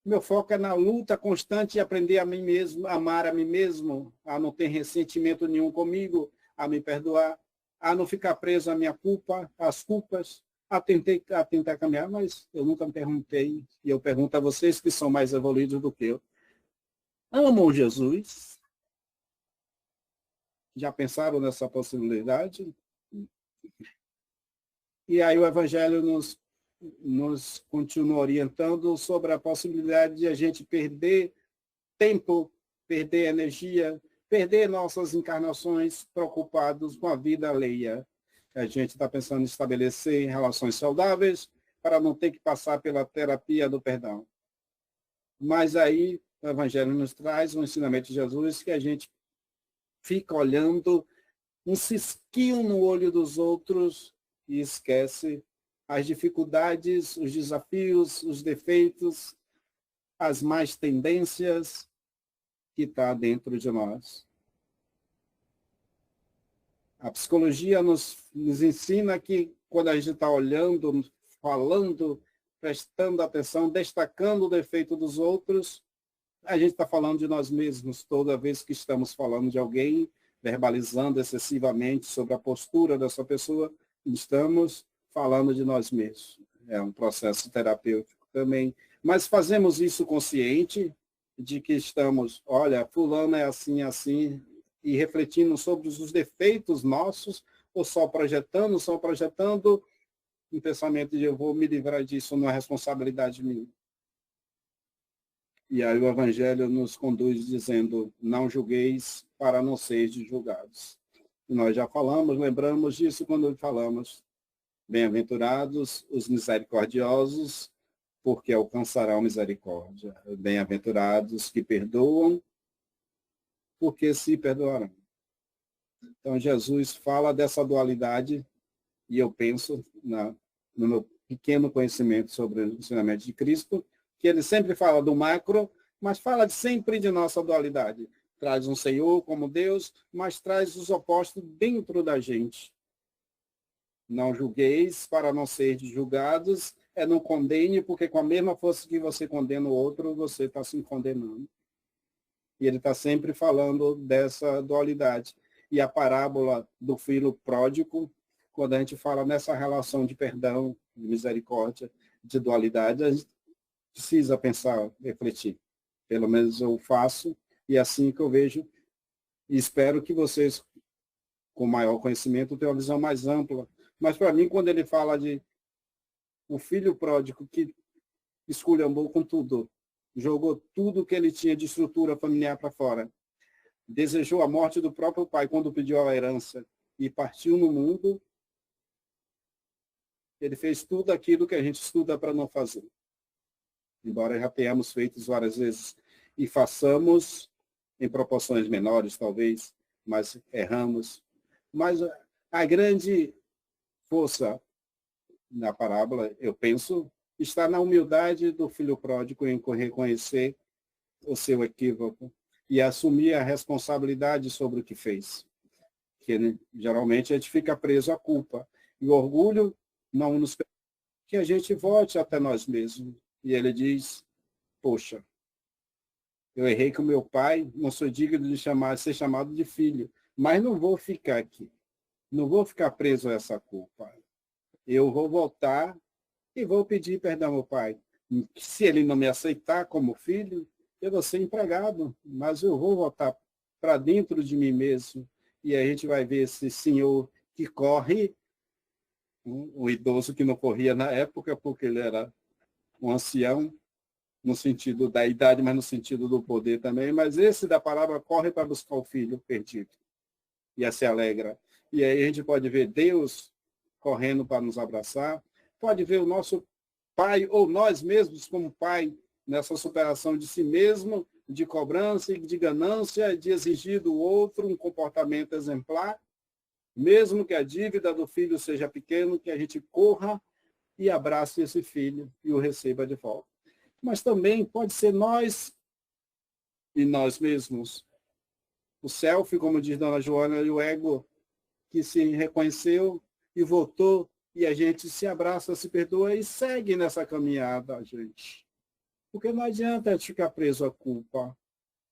Meu foco é na luta constante de aprender a mim mesmo, a amar a mim mesmo, a não ter ressentimento nenhum comigo, a me perdoar, a não ficar preso à minha culpa, às culpas, a tentar caminhar, mas eu nunca me perguntei, e eu pergunto a vocês que são mais evoluídos do que eu. Amam Jesus? Já pensaram nessa possibilidade? E aí o Evangelho nos continua orientando sobre a possibilidade de a gente perder tempo, perder energia, perder nossas encarnações preocupados com a vida alheia. A gente está pensando em estabelecer relações saudáveis para não ter que passar pela terapia do perdão. Mas aí o Evangelho nos traz um ensinamento de Jesus que a gente fica olhando um cisquinho no olho dos outros e esquece as dificuldades, os desafios, os defeitos, as más tendências que está dentro de nós. A psicologia nos ensina que quando a gente está olhando, falando, prestando atenção, destacando o defeito dos outros, a gente está falando de nós mesmos toda vez que estamos falando de alguém, verbalizando excessivamente sobre a postura dessa pessoa, estamos falando de nós mesmos. É um processo terapêutico também. Mas fazemos isso consciente de que estamos, olha, fulano é assim, assim, e refletindo sobre os defeitos nossos, ou só projetando um pensamento de eu vou me livrar disso, não é responsabilidade minha. E aí o Evangelho nos conduz dizendo, não julgueis para não seres julgados. E nós já falamos, lembramos disso quando falamos, bem-aventurados os misericordiosos, porque alcançarão misericórdia. Bem-aventurados que perdoam, porque se perdoarão. Então Jesus fala dessa dualidade, e eu penso no meu pequeno conhecimento sobre o ensinamento de Cristo, que ele sempre fala do macro, mas fala sempre de nossa dualidade. Traz um Senhor como Deus, mas traz os opostos dentro da gente. Não julgueis para não ser julgados, não condene, porque com a mesma força que você condena o outro, você está se condenando. E ele está sempre falando dessa dualidade. E a parábola do filho pródigo, quando a gente fala nessa relação de perdão, de misericórdia, de dualidade, a gente precisa pensar, refletir. Pelo menos eu faço, e é assim que eu vejo, e espero que vocês, com maior conhecimento, tenham uma visão mais ampla. Mas para mim, quando ele fala de o filho pródigo que esculhambou com tudo, jogou tudo que ele tinha de estrutura familiar para fora, desejou a morte do próprio pai quando pediu a herança e partiu no mundo, ele fez tudo aquilo que a gente estuda para não fazer. Embora já tenhamos feito várias vezes e façamos em proporções menores, talvez, mas erramos. Mas a grande força na parábola, eu penso, está na humildade do filho pródigo em reconhecer o seu equívoco e assumir a responsabilidade sobre o que fez. Que né, geralmente a gente fica preso à culpa. E o orgulho não nos permite que a gente volte até nós mesmos. E ele diz, poxa, eu errei com meu pai, não sou digno de ser chamado de filho, mas não vou ficar aqui. Não vou ficar preso a essa culpa. Eu vou voltar e vou pedir perdão ao meu pai. Se ele não me aceitar como filho, eu vou ser empregado, mas eu vou voltar para dentro de mim mesmo. E a gente vai ver esse senhor que corre, um idoso que não corria na época, porque ele era um ancião, no sentido da idade, mas no sentido do poder também. Mas esse da palavra corre para buscar o filho perdido. E se alegra. E aí a gente pode ver Deus correndo para nos abraçar, pode ver o nosso pai, ou nós mesmos como pai, nessa superação de si mesmo, de cobrança e de ganância, de exigir do outro um comportamento exemplar, mesmo que a dívida do filho seja pequena, que a gente corra e abrace esse filho e o receba de volta. Mas também pode ser nós e nós mesmos. O self, como diz Dona Joana, e o ego que se reconheceu e voltou, e a gente se abraça, se perdoa e segue nessa caminhada, gente. Porque não adianta a gente ficar preso à culpa,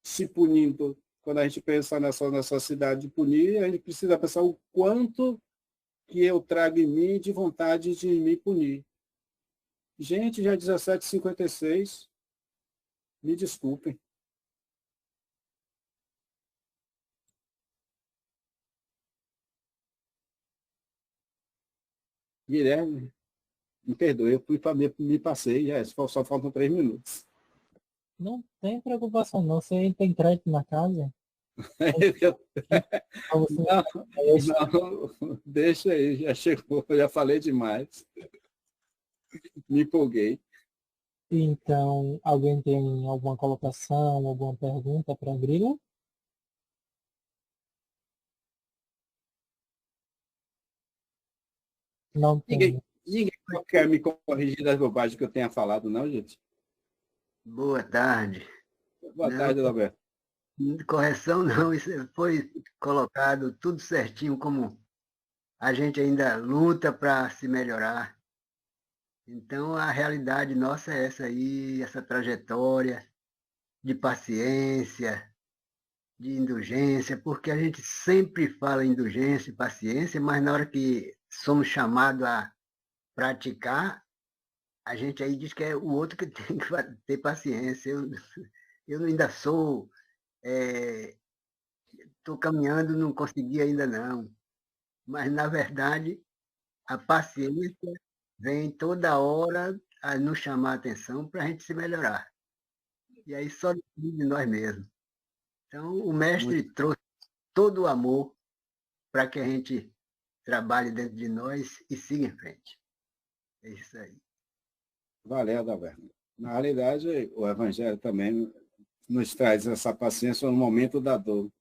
se punindo. Quando a gente pensa nessa necessidade de punir, a gente precisa pensar o quanto que eu trago em mim de vontade de me punir. Gente, já é 17h56, me desculpem. Guilherme, me perdoe, eu fui para me passei, já só faltam 3 minutos. Não tem preocupação não, você tem crédito na casa? Não, deixa aí, já chegou, já falei demais. Me empolguei. Então, alguém tem alguma colocação, alguma pergunta para a Grila? Não tem. Ninguém quer me corrigir das bobagens que eu tenha falado, não, gente? Boa tarde. Boa tarde, Roberto. Correção não, isso foi colocado tudo certinho, como a gente ainda luta para se melhorar. Então, a realidade nossa é essa aí, essa trajetória de paciência, de indulgência, porque a gente sempre fala em indulgência e paciência, mas na hora que somos chamados a praticar, a gente aí diz que é o outro que tem que ter paciência. Eu ainda sou, estou caminhando, não consegui ainda não. Mas, na verdade, a paciência vem toda hora a nos chamar a atenção para a gente se melhorar. E aí só depende de nós mesmos. Então, o mestre trouxe todo o amor para que a gente trabalhe dentro de nós e siga em frente. É isso aí. Valeu, Alberto. Na realidade, o Evangelho também nos traz essa paciência no momento da dor.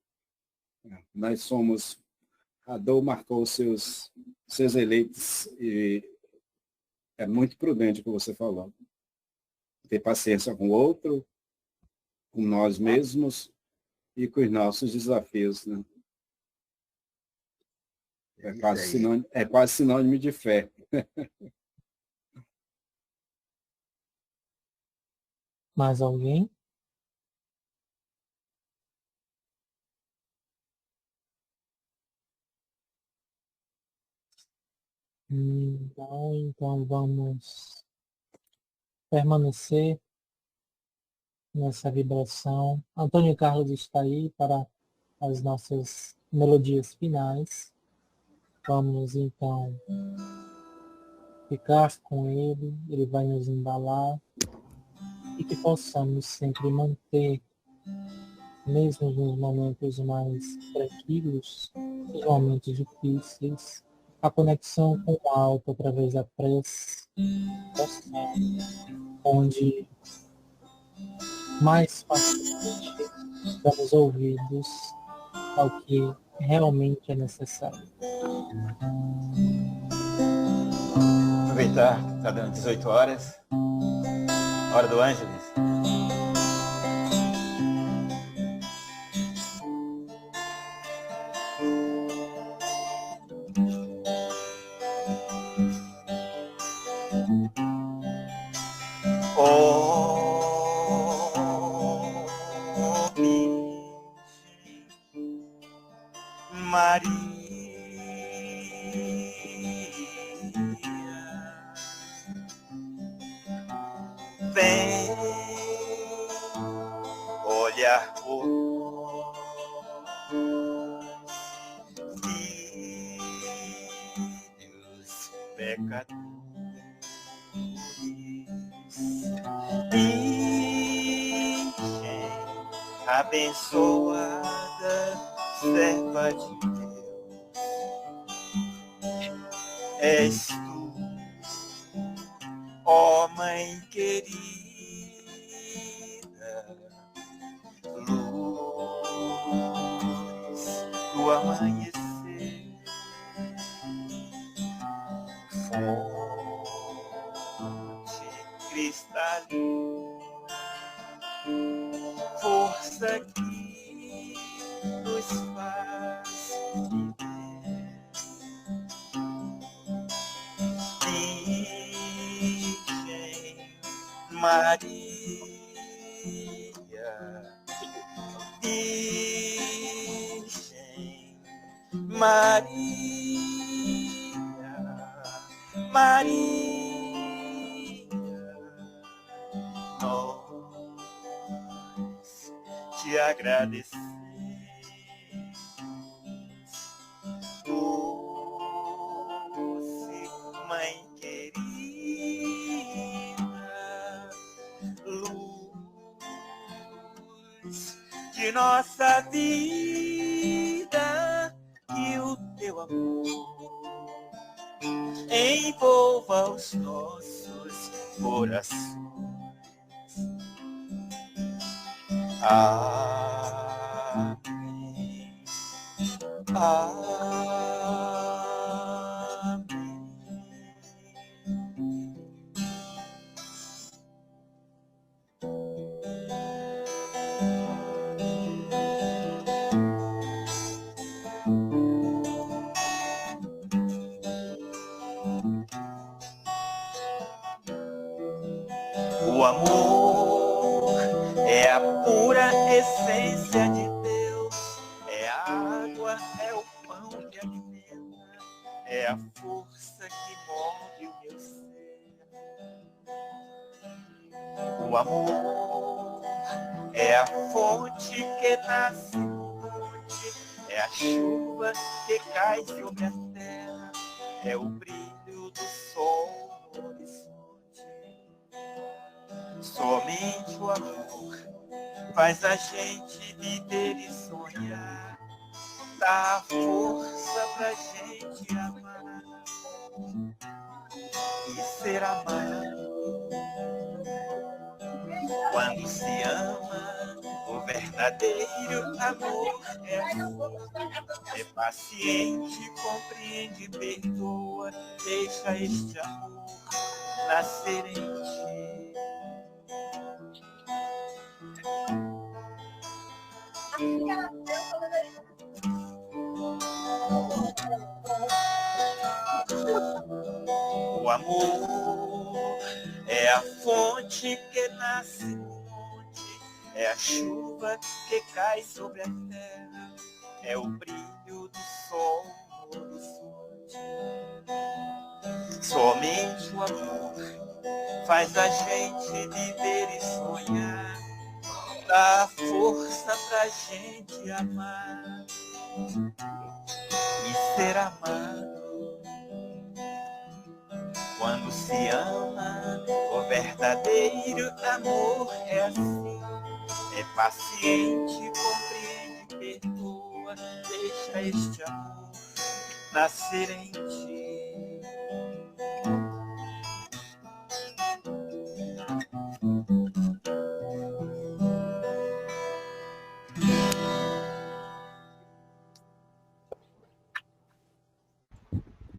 Nós somos... A dor marcou seus eleitos e é muito prudente o que você falou. Ter paciência com o outro, com nós mesmos e com os nossos desafios. Né? É quase sinônimo de fé. Mais alguém? Então vamos permanecer nessa vibração. Antônio Carlos está aí para as nossas melodias finais. Vamos então ficar com ele vai nos embalar e que possamos sempre manter, mesmo nos momentos mais tranquilos, nos momentos difíceis, a conexão com o alto através da prece, onde mais facilmente damos ouvidos ao que realmente é necessário. Aproveitar que está dando 18 horas, hora do Ângeles. Vem olhar por filhos pecadores, Virgem abençoada, serva de Deus, és tu, ó Mãe querida, luz do amanhecer, fonte cristalina, força que nos faz viver. Virgem Maria, Virgem Maria, Maria, nós te agradecemos, doce Mãe querida, luz de nossa vida, que o teu amor envolva os nossos corações. Amém. Amém. O amor é a pura essência de Deus, é a água, é o pão que alimenta, é a força que move o meu ser. O amor é a fonte que nasce no monte, é a chuva que cai sobre a terra, é o brilho do sol no horizonte. Somente o amor faz a gente viver e sonhar, dá força pra gente amar e ser amado. Quando se ama, o verdadeiro amor é assim, é paciente, compreende, perdoa, deixa este amor nascer em ti. O amor é a fonte que nasce no monte, é a chuva que cai sobre a terra, é o brilho do sol no horizonte. Somente o amor faz a gente viver e sonhar, dá força pra gente amar e ser amado. Quando se ama, o verdadeiro amor é assim. É paciente, compreende, perdoa, deixa este amor nascer em ti.